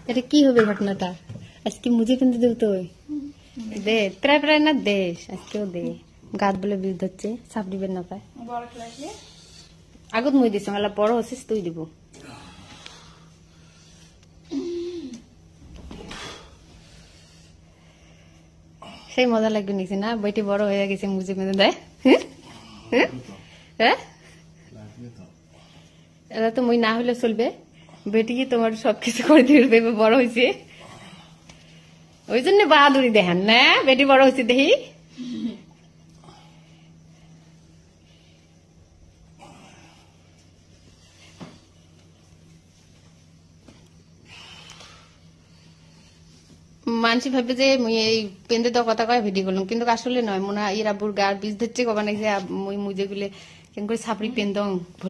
এটা কি হবে ঘটনাটা? আজকে মুঝে কিন্তু দেব তো দে প্রায় প্রায় না দেশ আজকেও দে গাত বলে বিরুদ্ধ হচ্ছে সাপ দিবেন না পায় আগত মই দিছ মেলা বড় হচ্ছিস তুই দিব সেই মজা লাগবে নিছি না বইটি বড় হয়ে গেছে মুঝে মেঁধে দেয় হ্যাঁ এটা তো মই না হলে চলবে বেটি কি তোমার সবকিছু করে দিবে বড় হয়েছে ওই জন্য বাহাদুরি দেখেন না বেটি বড় হয়েছে দেখি মানসি ভাববে যে মুই এই পেন্দে তো কথা কয় ভিডিও করলাম কিন্তু আসলে নয় মনে হয় এরা বুর গার বীজ ধরছে কবা নাকি মুই মুজে গুলে কেন করে ছাপড়ি পেন্দং